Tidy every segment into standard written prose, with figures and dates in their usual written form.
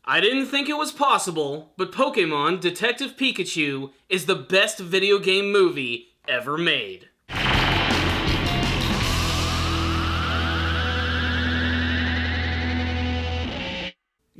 I didn't think it was possible, but Pokémon Detective Pikachu is the best video game movie ever made.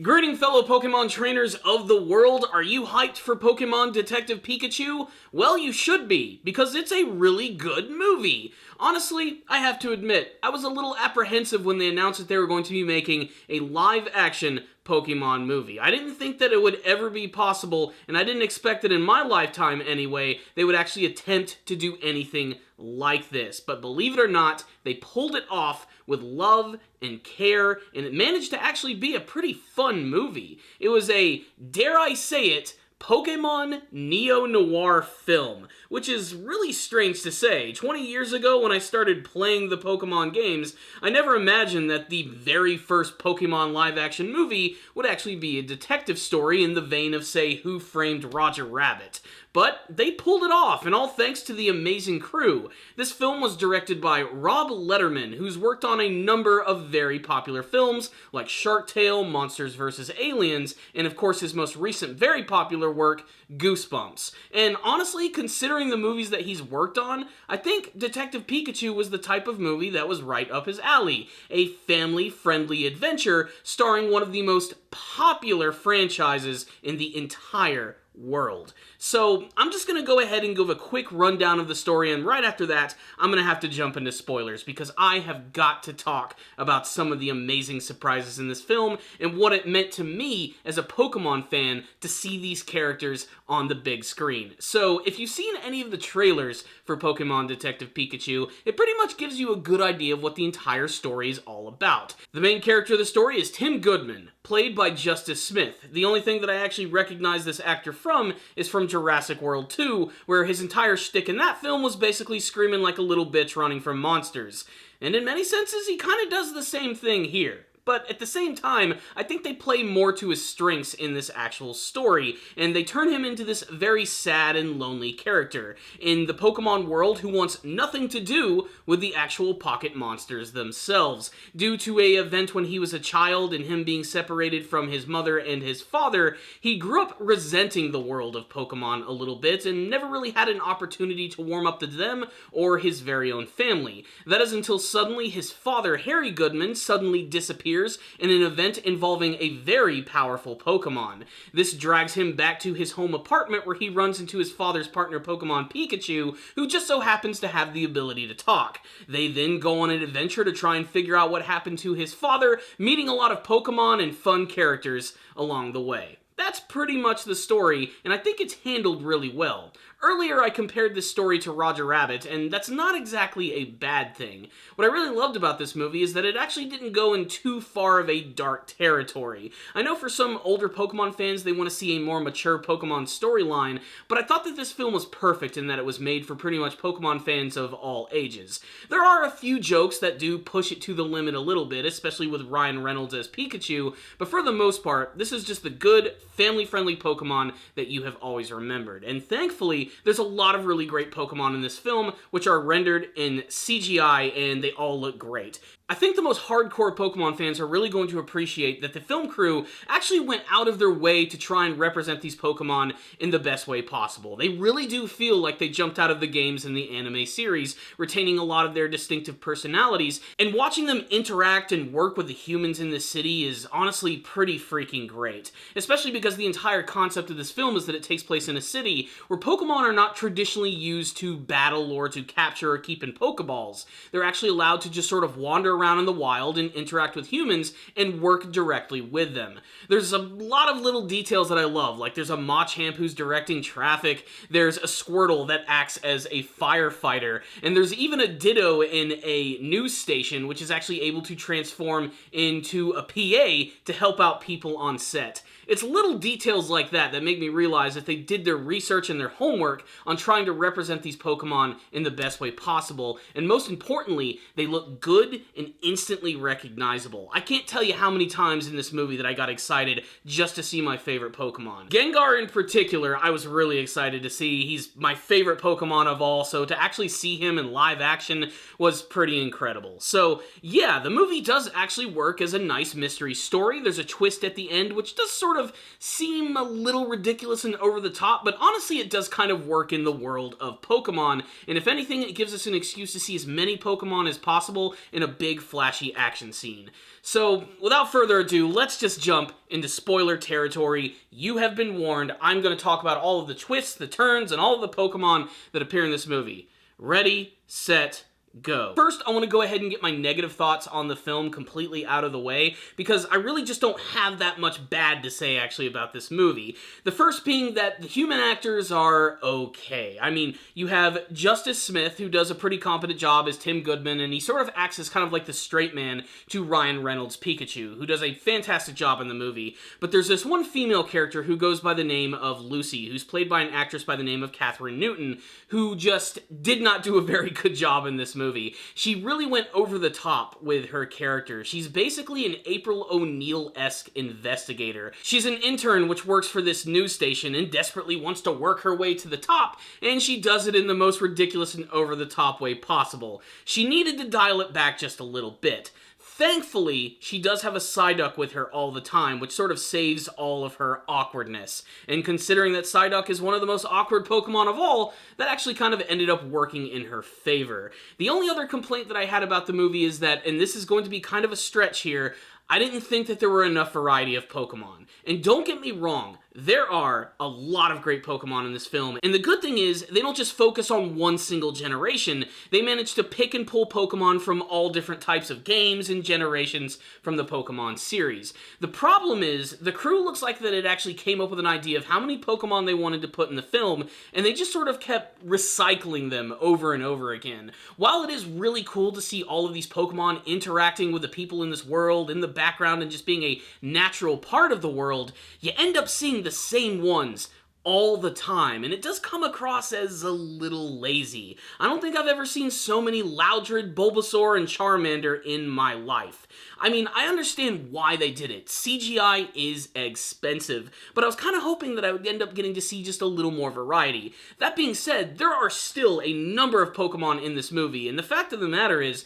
Greeting fellow Pokemon trainers of the world, are you hyped for Pokemon Detective Pikachu? Well, you should be, because it's a really good movie. Honestly, I have to admit, I was a little apprehensive when they announced that they were going to be making a live-action Pokemon movie. I didn't think that it would ever be possible, and I didn't expect that in my lifetime anyway, they would actually attempt to do anything like this. But believe it or not, they pulled it off with love and care, and it managed to actually be a pretty fun movie. It was a, dare I say it, Pokemon neo-noir film, which is really strange to say. 20 years ago when I started playing the Pokemon games, I never imagined that the very first Pokemon live-action movie would actually be a detective story in the vein of, say, Who Framed Roger Rabbit. But they pulled it off, and all thanks to the amazing crew. This film was directed by Rob Letterman, who's worked on a number of very popular films, like Shark Tale, Monsters vs. Aliens, and of course his most recent very popular work, Goosebumps. And honestly, considering the movies that he's worked on, I think Detective Pikachu was the type of movie that was right up his alley. A family-friendly adventure starring one of the most popular franchises in the entire world. So I'm just going to go ahead and give a quick rundown of the story, and right after that, I'm going to have to jump into spoilers because I have got to talk about some of the amazing surprises in this film and what it meant to me as a Pokemon fan to see these characters on the big screen. So if you've seen any of the trailers for Pokemon Detective Pikachu, it pretty much gives you a good idea of what the entire story is all about. The main character of the story is Tim Goodman, played by Justice Smith. The only thing that I actually recognize this actor from is from Jurassic World 2, where his entire shtick in that film was basically screaming like a little bitch running from monsters. And in many senses, he kind of does the same thing here. But at the same time, I think they play more to his strengths in this actual story, and they turn him into this very sad and lonely character in the Pokemon world who wants nothing to do with the actual pocket monsters themselves. Due to an event when he was a child and him being separated from his mother and his father, he grew up resenting the world of Pokemon a little bit and never really had an opportunity to warm up to them or his very own family. That is until suddenly his father, Harry Goodman, suddenly disappears in an event involving a very powerful Pokemon. This drags him back to his home apartment where he runs into his father's partner Pokemon Pikachu, who just so happens to have the ability to talk. They then go on an adventure to try and figure out what happened to his father, meeting a lot of Pokemon and fun characters along the way. That's pretty much the story, and I think it's handled really well. Earlier, I compared this story to Roger Rabbit, and that's not exactly a bad thing. What I really loved about this movie is that it actually didn't go in too far of a dark territory. I know for some older Pokemon fans, they want to see a more mature Pokemon storyline, but I thought that this film was perfect in that it was made for pretty much Pokemon fans of all ages. There are a few jokes that do push it to the limit a little bit, especially with Ryan Reynolds as Pikachu, but for the most part, this is just the good, family-friendly Pokemon that you have always remembered. And thankfully, there's a lot of really great Pokemon in this film, which are rendered in CGI, and they all look great. I think the most hardcore Pokemon fans are really going to appreciate that the film crew actually went out of their way to try and represent these Pokemon in the best way possible. They really do feel like they jumped out of the games in the anime series, retaining a lot of their distinctive personalities, and watching them interact and work with the humans in the city is honestly pretty freaking great. Especially because the entire concept of this film is that it takes place in a city where Pokemon are not traditionally used to battle or to capture or keep in Pokeballs. They're actually allowed to just sort of wander around in the wild and interact with humans and work directly with them. There's a lot of little details that I love, like there's a Machamp who's directing traffic, there's a Squirtle that acts as a firefighter, and there's even a Ditto in a news station which is actually able to transform into a PA to help out people on set. It's little details like that that make me realize that they did their research and their homework on trying to represent these Pokemon in the best way possible, and most importantly, they look good and instantly recognizable. I can't tell you how many times in this movie that I got excited just to see my favorite Pokemon. Gengar in particular, I was really excited to see. He's my favorite Pokemon of all, so to actually see him in live action was pretty incredible. So yeah, the movie does actually work as a nice mystery story. There's a twist at the end, which does sort sort of seem a little ridiculous and over the top, but honestly it does kind of work in the world of Pokemon, and if anything, it gives us an excuse to see as many Pokemon as possible in a big flashy action scene. So, without further ado, let's just jump into spoiler territory. You have been warned. I'm going to talk about all of the twists, the turns, and all of the Pokemon that appear in this movie. Ready, set, go. First, I want to go ahead and get my negative thoughts on the film completely out of the way, because I really just don't have that much bad to say, actually, about this movie. The first being that the human actors are okay. I mean, you have Justice Smith, who does a pretty competent job as Tim Goodman, and he sort of acts as kind of like the straight man to Ryan Reynolds' Pikachu, who does a fantastic job in the movie. But there's this one female character who goes by the name of Lucy, who's played by an actress by the name of Katherine Newton, who just did not do a very good job in this movie. She really went over the top with her character. She's basically an April O'Neil-esque investigator. She's an intern which works for this news station and desperately wants to work her way to the top, and she does it in the most ridiculous and over-the-top way possible. She needed to dial it back just a little bit. Thankfully, she does have a Psyduck with her all the time, which sort of saves all of her awkwardness. And considering that Psyduck is one of the most awkward Pokemon of all, that actually kind of ended up working in her favor. The only other complaint that I had about the movie is that, and this is going to be kind of a stretch here, I didn't think that there were enough variety of Pokemon. And don't get me wrong, there are a lot of great Pokemon in this film, and the good thing is, they don't just focus on one single generation, they manage to pick and pull Pokemon from all different types of games and generations from the Pokemon series. The problem is, the crew looks like that it actually came up with an idea of how many Pokemon they wanted to put in the film, and they just sort of kept recycling them over and over again. While it is really cool to see all of these Pokemon interacting with the people in this world, in the background, and just being a natural part of the world, you end up seeing the same ones all the time, and it does come across as a little lazy. I don't think I've ever seen so many Loudred, Bulbasaur, and Charmander in my life. I mean, I understand why they did it. CGI is expensive, but I was kind of hoping that I would end up getting to see just a little more variety. That being said, there are still a number of Pokemon in this movie, and the fact of the matter is,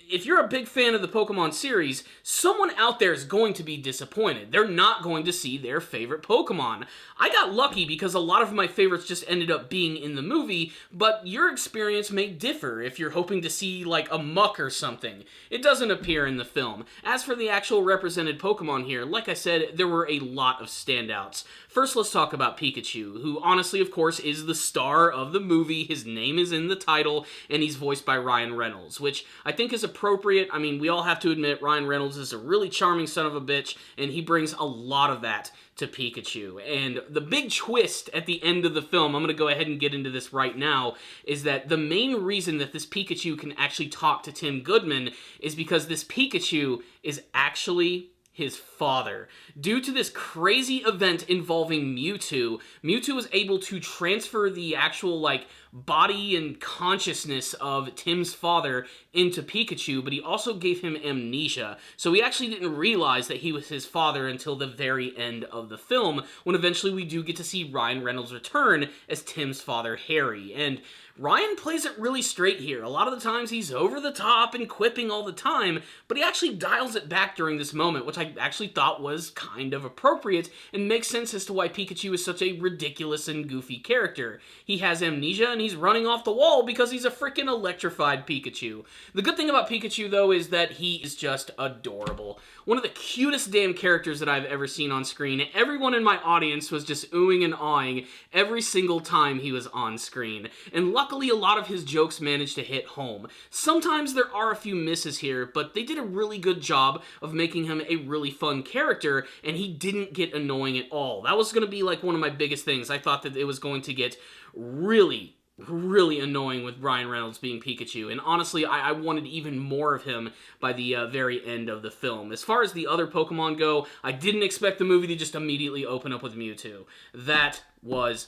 if you're a big fan of the Pokemon series, someone out there is going to be disappointed. They're not going to see their favorite Pokemon. I got lucky because a lot of my favorites just ended up being in the movie, but your experience may differ if you're hoping to see, like, a Muck or something. It doesn't appear in the film. As for the actual represented Pokemon here, like I said, there were a lot of standouts. First, let's talk about Pikachu, who honestly, of course, is the star of the movie. His name is in the title, and he's voiced by Ryan Reynolds, which I think is appropriate. I mean, we all have to admit Ryan Reynolds is a really charming son of a bitch, and he brings a lot of that to Pikachu. And the big twist at the end of the film, I'm going to go ahead and get into this right now, is that the main reason that this Pikachu can actually talk to Tim Goodman is because this Pikachu is actually his father. Due to this crazy event involving Mewtwo, Mewtwo was able to transfer the actual, like, body and consciousness of Tim's father into Pikachu, but he also gave him amnesia. So he actually didn't realize that he was his father until the very end of the film, when eventually we do get to see Ryan Reynolds return as Tim's father, Harry. And Ryan plays it really straight here. A lot of the times he's over the top and quipping all the time, but he actually dials it back during this moment, which I actually thought was kind of appropriate and makes sense as to why Pikachu is such a ridiculous and goofy character. He has amnesia and he's running off the wall because he's a freaking electrified Pikachu. The good thing about Pikachu, though, is that he is just adorable. One of the cutest damn characters that I've ever seen on screen. Everyone in my audience was just oohing and awing every single time he was on screen. And luckily, a lot of his jokes managed to hit home. Sometimes there are a few misses here, but they did a really good job of making him a really fun character, and he didn't get annoying at all. That was going to be like one of my biggest things. I thought that it was going to get really annoying with Ryan Reynolds being Pikachu, and honestly, I wanted even more of him by the very end of the film. As far as the other Pokemon go, I didn't expect the movie to just immediately open up with Mewtwo. That was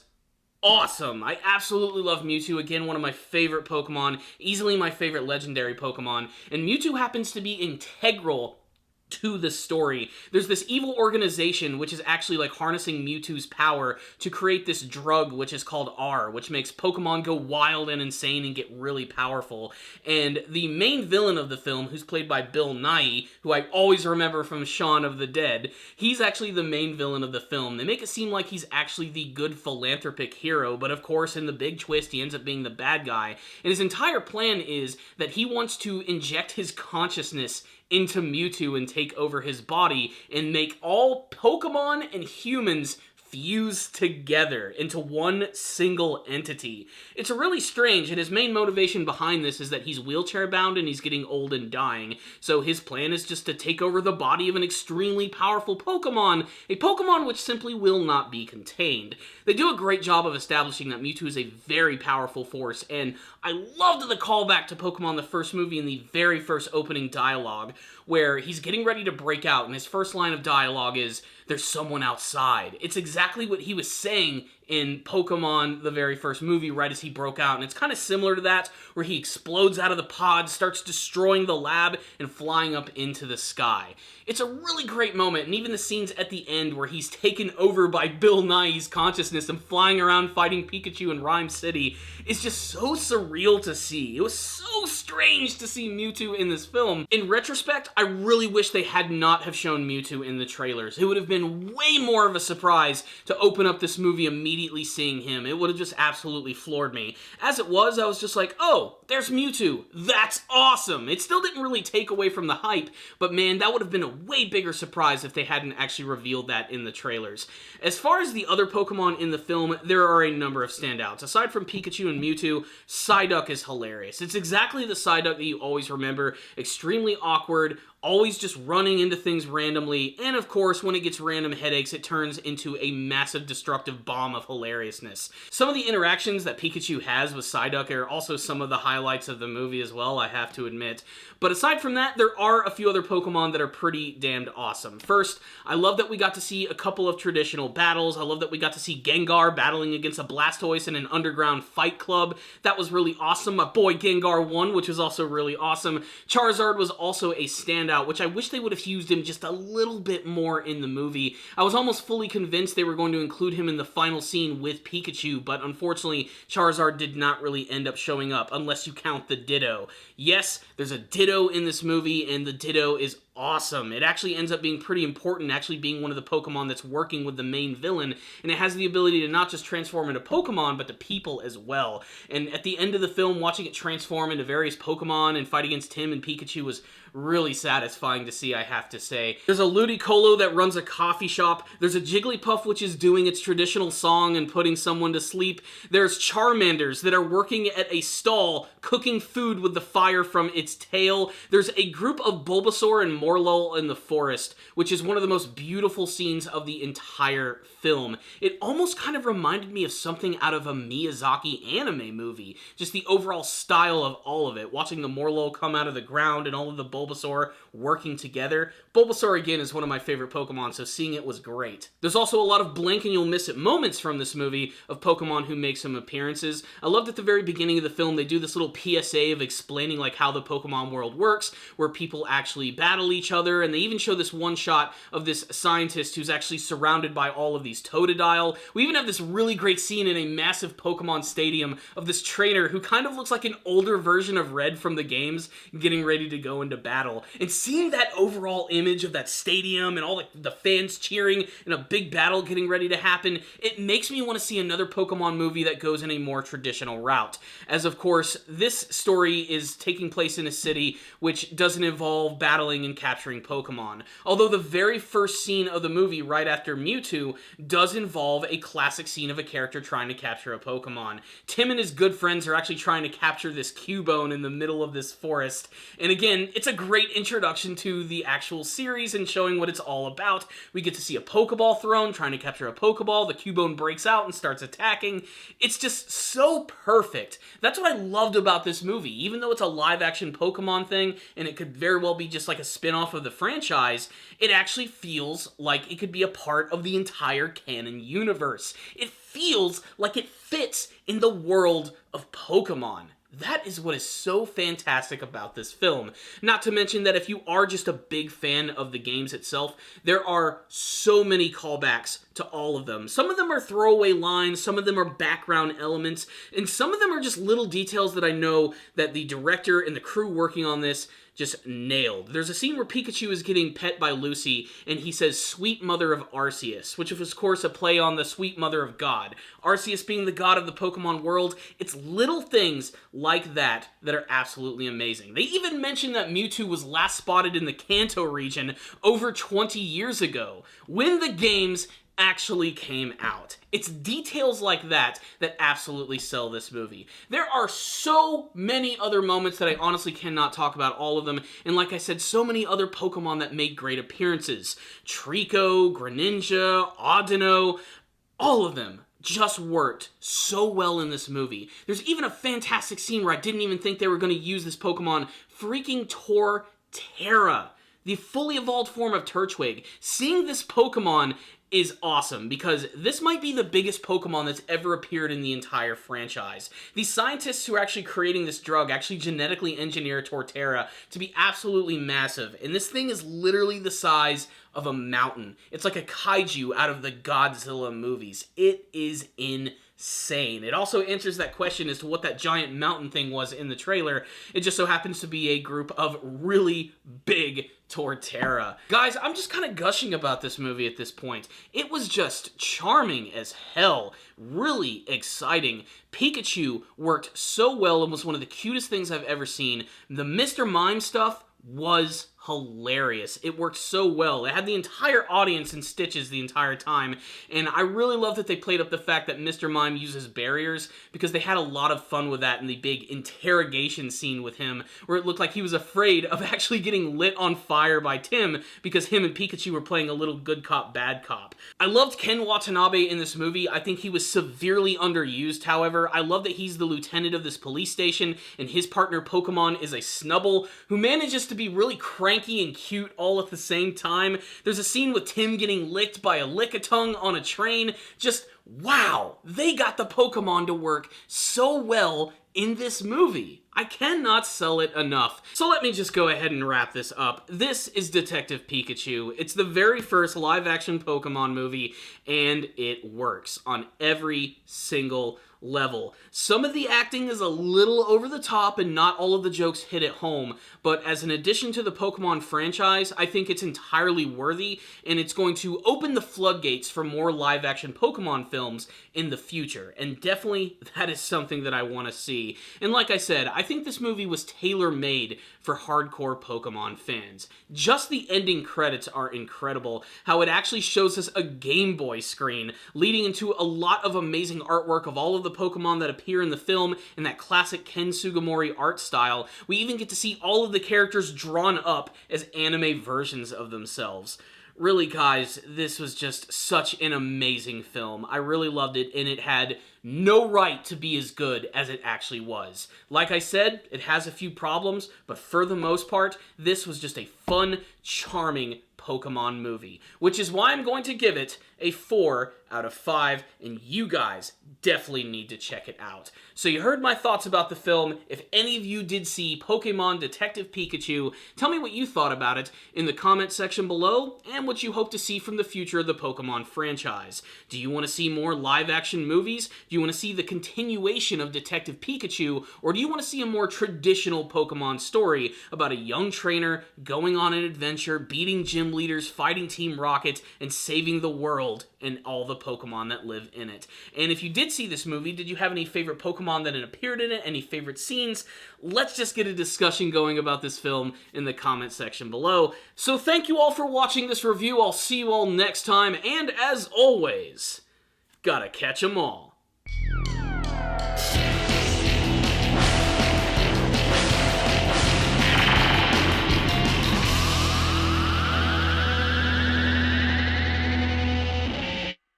awesome. I absolutely love Mewtwo. Again, one of my favorite Pokemon, easily my favorite legendary Pokemon, and Mewtwo happens to be integral to the story. There's this evil organization which is actually like harnessing Mewtwo's power to create this drug which is called R, which makes Pokemon go wild and insane and get really powerful. And the main villain of the film, who's played by Bill Nighy, who I always remember from Shaun of the Dead, he's actually the main villain of the film. They make it seem like he's actually the good philanthropic hero, but of course in the big twist he ends up being the bad guy. And his entire plan is that he wants to inject his consciousness into Mewtwo and take over his body and make all Pokemon and humans fuse together into one single entity. It's really strange, and his main motivation behind this is that he's wheelchair bound and he's getting old and dying, so his plan is just to take over the body of an extremely powerful Pokemon, a Pokemon which simply will not be contained. They do a great job of establishing that Mewtwo is a very powerful force, and I loved the callback to Pokemon the first movie in the very first opening dialogue, where he's getting ready to break out, and his first line of dialogue is, "There's someone outside." It's exactly what he was saying in Pokemon, the very first movie, right as he broke out. And it's kind of similar to that, where he explodes out of the pod, starts destroying the lab, and flying up into the sky. It's a really great moment, and even the scenes at the end where he's taken over by Bill Nighy's consciousness and flying around fighting Pikachu in Rhyme City is just so surreal to see. It was so strange to see Mewtwo in this film. In retrospect, I really wish they had not have shown Mewtwo in the trailers. It would have been way more of a surprise to open up this movie immediately seeing him. It would have just absolutely floored me. As it was, I was just like, oh, there's Mewtwo. That's awesome. It still didn't really take away from the hype, but man, that would have been a way bigger surprise if they hadn't actually revealed that in the trailers. As far as the other Pokemon in the film, there are a number of standouts. Aside from Pikachu and Mewtwo, Psyduck is hilarious. It's exactly the Psyduck that you always remember. Extremely awkward, always just running into things randomly, and of course, when it gets random headaches, it turns into a massive destructive bomb of hilariousness. Some of the interactions that Pikachu has with Psyduck are also some of the highlights of the movie as well, I have to admit. But aside from that, there are a few other Pokemon that are pretty damned awesome. First, I love that we got to see a couple of traditional battles. I love that we got to see Gengar battling against a Blastoise in an underground fight club. That was really awesome. My boy Gengar won, which was also really awesome. Charizard was also a standout, which I wish they would have used him just a little bit more in the movie. I was almost fully convinced they were going to include him in the final scene with Pikachu, but unfortunately, Charizard did not really end up showing up, unless you count the Ditto. Yes, there's a Ditto in this movie, and the Ditto is awesome. It actually ends up being pretty important, actually being one of the Pokemon that's working with the main villain, and it has the ability to not just transform into Pokemon, but to people as well. And at the end of the film, watching it transform into various Pokemon and fight against Tim and Pikachu was really satisfying to see, I have to say. There's a Ludicolo that runs a coffee shop. There's a Jigglypuff which is doing its traditional song and putting someone to sleep. There's Charmanders that are working at a stall, cooking food with the fire from its tail. There's a group of Bulbasaur and Morlul in the forest, which is one of the most beautiful scenes of the entire film. It almost kind of reminded me of something out of a Miyazaki anime movie. Just the overall style of all of it. Watching the Morlul come out of the ground and all of the Bulbasaur working together. Bulbasaur, again, is one of my favorite Pokemon, so seeing it was great. There's also a lot of blink and you'll miss it moments from this movie of Pokemon who make some appearances. I loved at the very beginning of the film, they do this little PSA of explaining like how the Pokemon world works, where people actually battle each other, and they even show this one shot of this scientist who's actually surrounded by all of these Totodile. We even have this really great scene in a massive Pokemon stadium of this trainer who kind of looks like an older version of Red from the games getting ready to go into battle. And seeing that overall image of that stadium and all the fans cheering and a big battle getting ready to happen, it makes me want to see another Pokemon movie that goes in a more traditional route. As of course, this story is taking place in a city which doesn't involve battling and capturing Pokemon. Although the very first scene of the movie, right after Mewtwo, does involve a classic scene of a character trying to capture a Pokemon. Tim and his good friends are actually trying to capture this Cubone in the middle of this forest. And again, it's a great introduction to the actual series and showing what it's all about. We get to see a Pokeball thrown, trying to capture a Pokeball. The Cubone breaks out and starts attacking. It's just so perfect. That's what I loved about this movie. Even though it's a live-action Pokemon thing, and it could very well be just like a spin-off of the franchise, it actually feels like it could be a part of the entire canon universe. It feels like it fits in the world of Pokemon. That is what is so fantastic about this film. Not to mention that if you are just a big fan of the games itself, there are so many callbacks to all of them. Some of them are throwaway lines, some of them are background elements, and some of them are just little details that I know that the director and the crew working on this just nailed. There's a scene where Pikachu is getting pet by Lucy, and he says, "Sweet Mother of Arceus," which is, of course, a play on the Sweet Mother of God. Arceus being the god of the Pokemon world. It's little things like that that are absolutely amazing. They even mention that Mewtwo was last spotted in the Kanto region over 20 years ago, when the games actually came out. It's details like that that absolutely sell this movie. There are so many other moments that I honestly cannot talk about all of them, and like I said, so many other Pokemon that made great appearances. Trico, Greninja, Audino, all of them just worked so well in this movie. There's even a fantastic scene where I didn't even think they were going to use this Pokemon, freaking Torterra, the fully evolved form of Turtwig. Seeing this Pokemon is awesome, because this might be the biggest Pokemon that's ever appeared in the entire franchise. These scientists who are actually creating this drug actually genetically engineer Torterra to be absolutely massive, and this thing is literally the size of a mountain. It's like a kaiju out of the Godzilla movies. It is insane. It also answers that question as to what that giant mountain thing was in the trailer. It just so happens to be a group of really big Torterra. Guys, I'm just kind of gushing about this movie at this point. It was just charming as hell. Really exciting. Pikachu worked so well and was one of the cutest things I've ever seen. The Mr. Mime stuff was hilarious. It worked so well. It had the entire audience in stitches the entire time, and I really love that they played up the fact that Mr. Mime uses barriers, because they had a lot of fun with that in the big interrogation scene with him, where it looked like he was afraid of actually getting lit on fire by Tim, because him and Pikachu were playing a little good cop, bad cop. I loved Ken Watanabe in this movie. I think he was severely underused, however. I love that he's the lieutenant of this police station, and his partner Pokemon is a Snubbull, who manages to be really cranky and cute all at the same time. There's a scene with Tim getting licked by a Lickitung on a train. Just, wow, they got the Pokemon to work so well in this movie. I cannot sell it enough. So let me just go ahead and wrap this up. This is Detective Pikachu. It's the very first live-action Pokemon movie, and it works on every single level. Some of the acting is a little over the top and not all of the jokes hit at home, but as an addition to the Pokemon franchise, I think it's entirely worthy, and it's going to open the floodgates for more live-action Pokemon films in the future, and definitely that is something that I want to see. And like I said, I think this movie was tailor-made for hardcore Pokemon fans. Just the ending credits are incredible. How it actually shows us a Game Boy screen, leading into a lot of amazing artwork of all of the Pokemon that appear in the film in that classic Ken Sugimori art style. We even get to see all of the characters drawn up as anime versions of themselves. Really, guys, this was just such an amazing film. I really loved it, and it had no right to be as good as it actually was. Like I said, it has a few problems, but for the most part, this was just a fun, charming Pokemon movie, which is why I'm going to give it a 4 out of 5, and you guys definitely need to check it out. So you heard my thoughts about the film. If any of you did see Pokémon Detective Pikachu, tell me what you thought about it in the comment section below, and what you hope to see from the future of the Pokemon franchise. Do you want to see more live-action movies? Do you want to see the continuation of Detective Pikachu, or do you want to see a more traditional Pokemon story about a young trainer going on an adventure, beating gym leaders, fighting Team Rocket, and saving the world and all the Pokemon that live in it? And if you did see this movie, did you have any favorite Pokemon that had appeared in it? Any favorite scenes? Let's just get a discussion going about this film in the comment section below. So thank you all for watching this review. I'll see you all next time, and as always, gotta catch 'em all.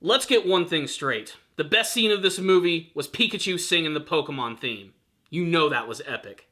Let's get one thing straight. The best scene of this movie was Pikachu singing the Pokemon theme. You know that was epic.